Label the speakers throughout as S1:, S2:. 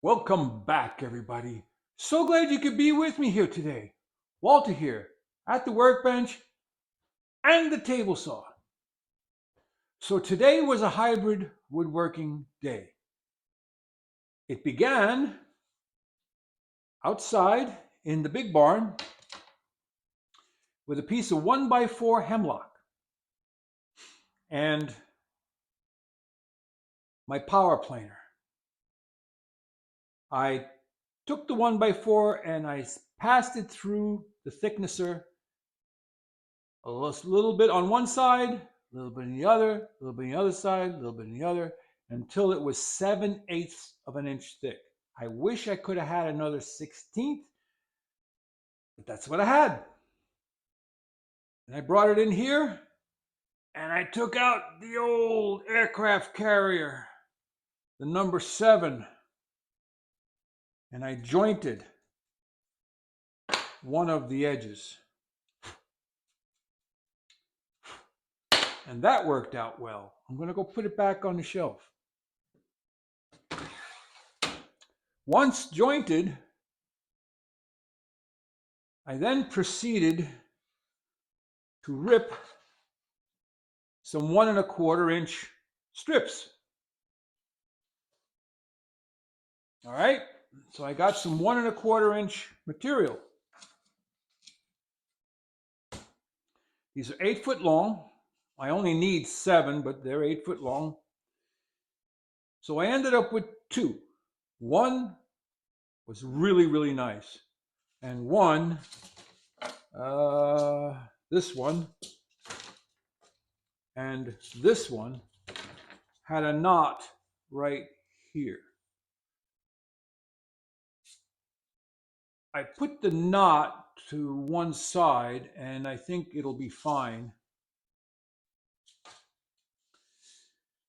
S1: Welcome back, everybody. So glad you could be with me here today. Walter here, at the workbench and the table saw. So today was a hybrid woodworking day. It began outside in the big barn with a piece of 1x4 hemlock and my power planer. I took the 1x4 and I passed it through the thicknesser, a little bit on one side, a little bit on the other, a little bit on the other side, a little bit on the other, until it was 7/8 of an inch thick. I wish I could have had another 16th, but that's what I had. And I brought it in here, and I took out the old aircraft carrier, the number 7, and I jointed one of the edges. And that worked out well. I'm going to go put it back on the shelf. Once jointed, I then proceeded to rip some 1 1/4 inch strips. All right, so I got some 1 1/4 inch material. These are 8 foot long. I only need 7, but they're 8 foot long. So I ended up with 2. One was really, really nice. And one, this one, and this one had a knot right here. I put the knot to one side and I think it'll be fine.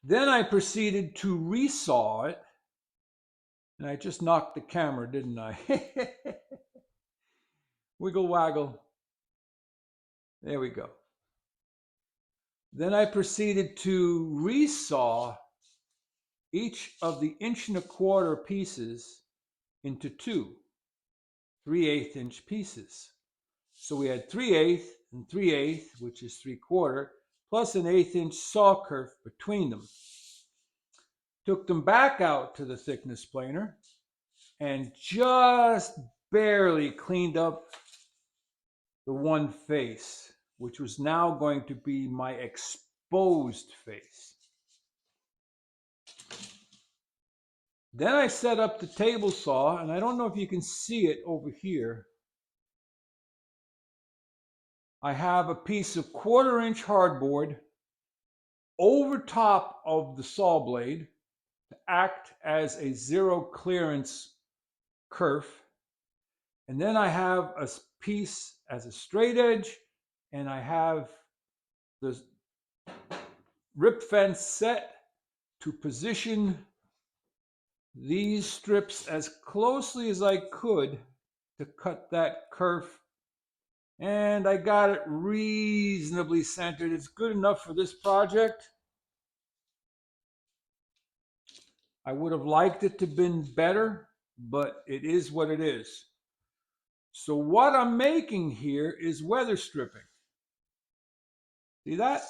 S1: Then I proceeded to resaw it, and I just knocked the camera, didn't I? Wiggle waggle. There we go. Then I proceeded to resaw each of the 1 1/4 inch pieces into 2 3/8 inch pieces. So we had 3/8 and 3/8, which is 3/4, plus an 1/8 inch saw kerf between them. Took them back out to the thickness planer and just barely cleaned up the one face, which was now going to be my exposed face. Then I set up the table saw, and I don't know if you can see it over here. I have a piece of 1/4 inch hardboard over top of the saw blade to act as a zero clearance kerf. And then I have a piece as a straight edge, and I have the rip fence set to position these strips as closely as I could to cut that kerf. And I got it reasonably centered. It's good enough for this project. I would have liked it to have been better, but it is what it is. So what I'm making here is weather stripping. See that?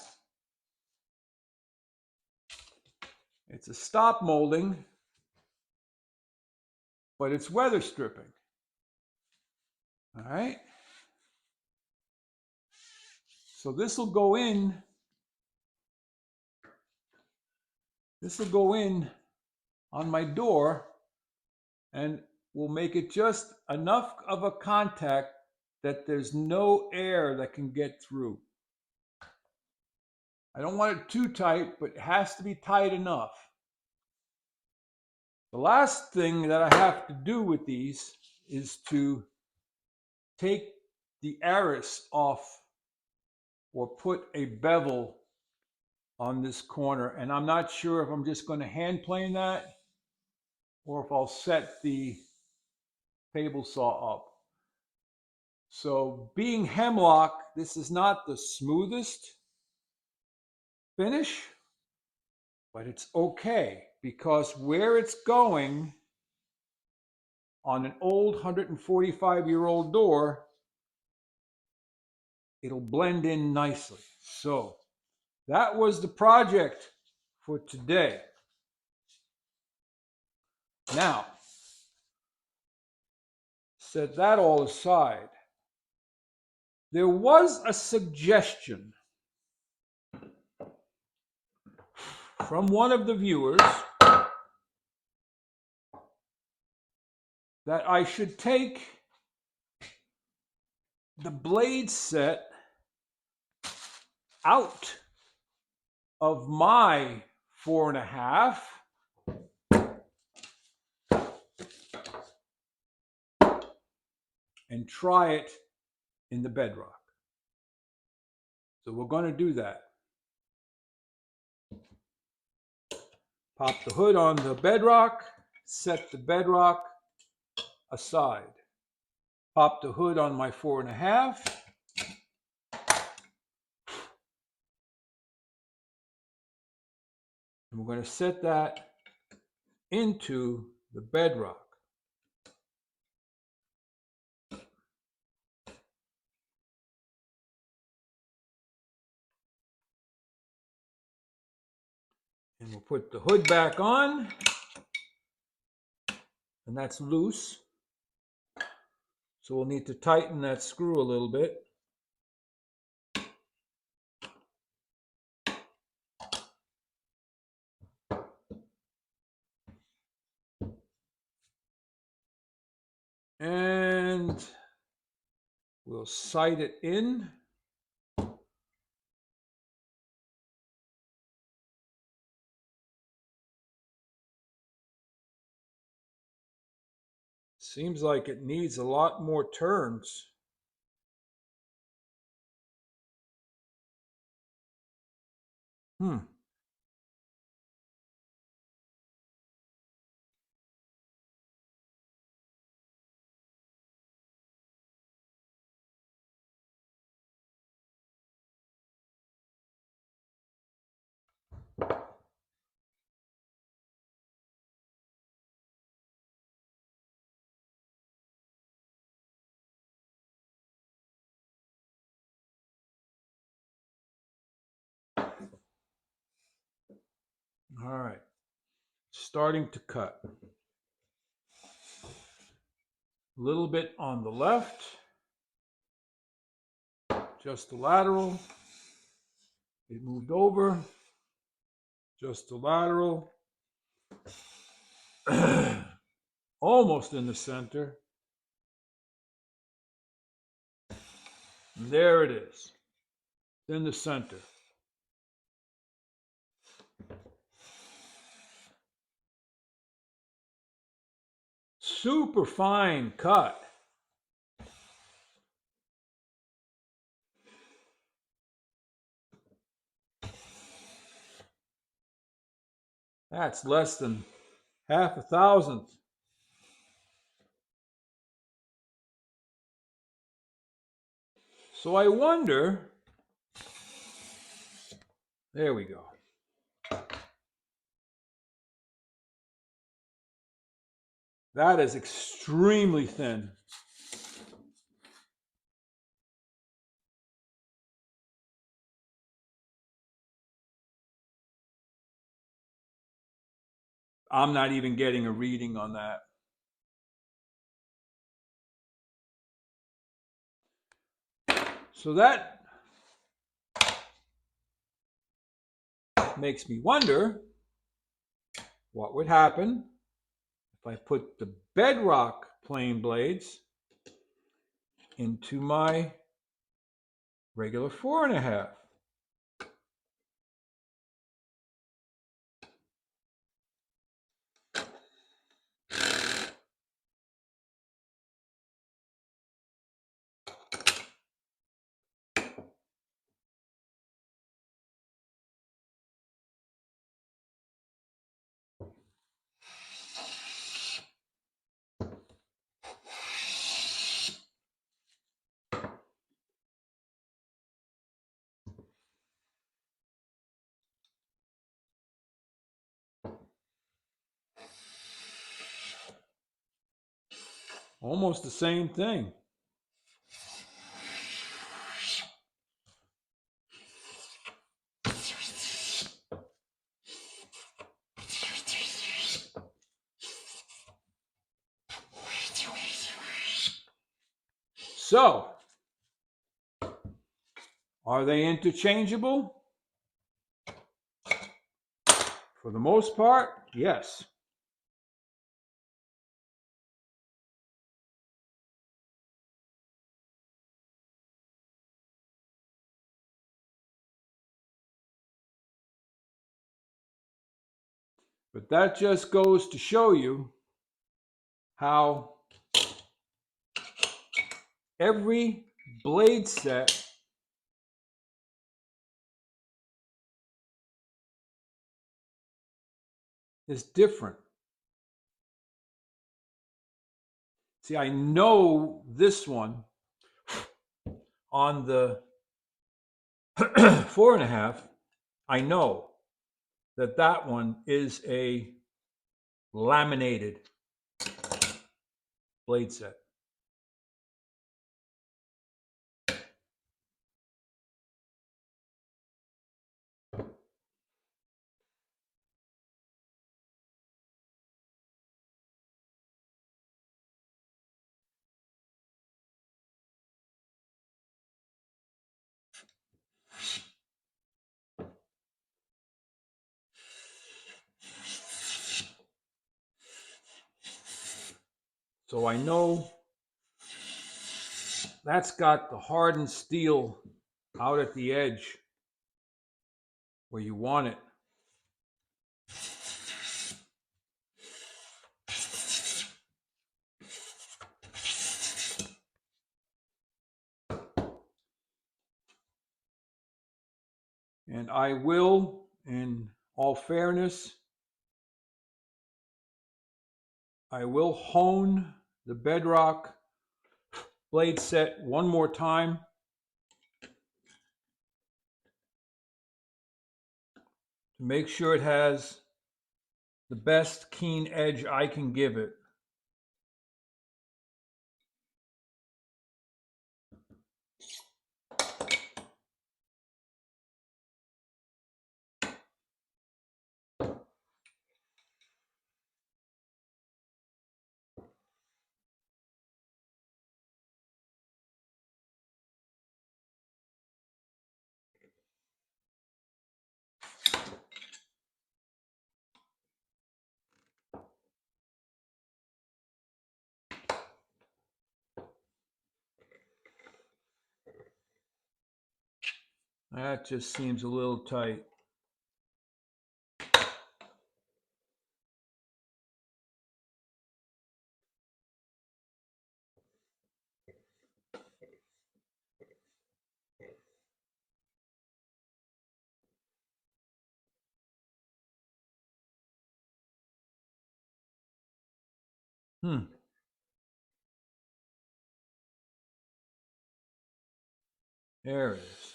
S1: It's a stop molding, but it's weather stripping. All right. So this will go in. This will go in on my door and will make it just enough of a contact that there's no air that can get through. I don't want it too tight, but it has to be tight enough. The last thing that I have to do with these is to take the arris off or put a bevel on this corner. And I'm not sure if I'm just going to hand plane that or if I'll set the table saw up. So being Hemlock, this is not the smoothest finish, but it's okay because where it's going on an old 145-year-old door, it'll blend in nicely. So that was the project for today. Now, set that all aside. There was a suggestion from one of the viewers that I should take the blade set out of my 4.5 and try it in the bedrock. So we're going to do that. Pop the hood on the bedrock, set the bedrock aside. Pop the hood on my 4.5. And we're going to set that into the bedrock. And we'll put the hood back on. And that's loose. So we'll need to tighten that screw a little bit. And we'll sight it in. Seems like it needs a lot more turns. All right, starting to cut. A little bit on the left, just the lateral. It moved over, just the lateral. Almost in the center. And there it is, in the center. Super fine cut. That's less than 1/2 thousandth. So I wonder, there we go. That is extremely thin. I'm not even getting a reading on that. So that makes me wonder what would happen if I put the bedrock plane blades into my regular 4.5. Almost the same thing. So, are they interchangeable? For the most part, yes. But that just goes to show you how every blade set is different. See, I know this one on the 4.5, I know that that one is a laminated blade set. So I know that's got the hardened steel out at the edge where you want it. And I will, in all fairness, I will hone the bedrock blade set one more time to make sure it has the best keen edge I can give it. That just seems a little tight. There it is.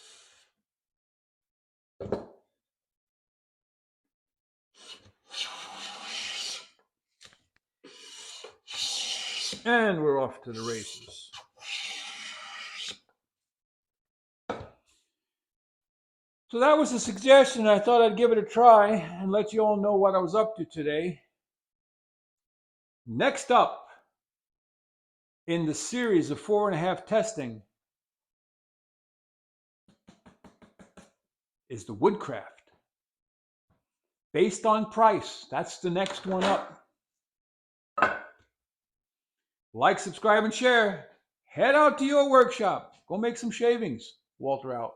S1: And we're off to the races. So that was a suggestion. I thought I'd give it a try and let you all know what I was up to today. Next up in the series of 4.5 testing is the Woodcraft. Based on price, that's the next one up. Like, subscribe, and share. Head out to your workshop. Go make some shavings. Walter out.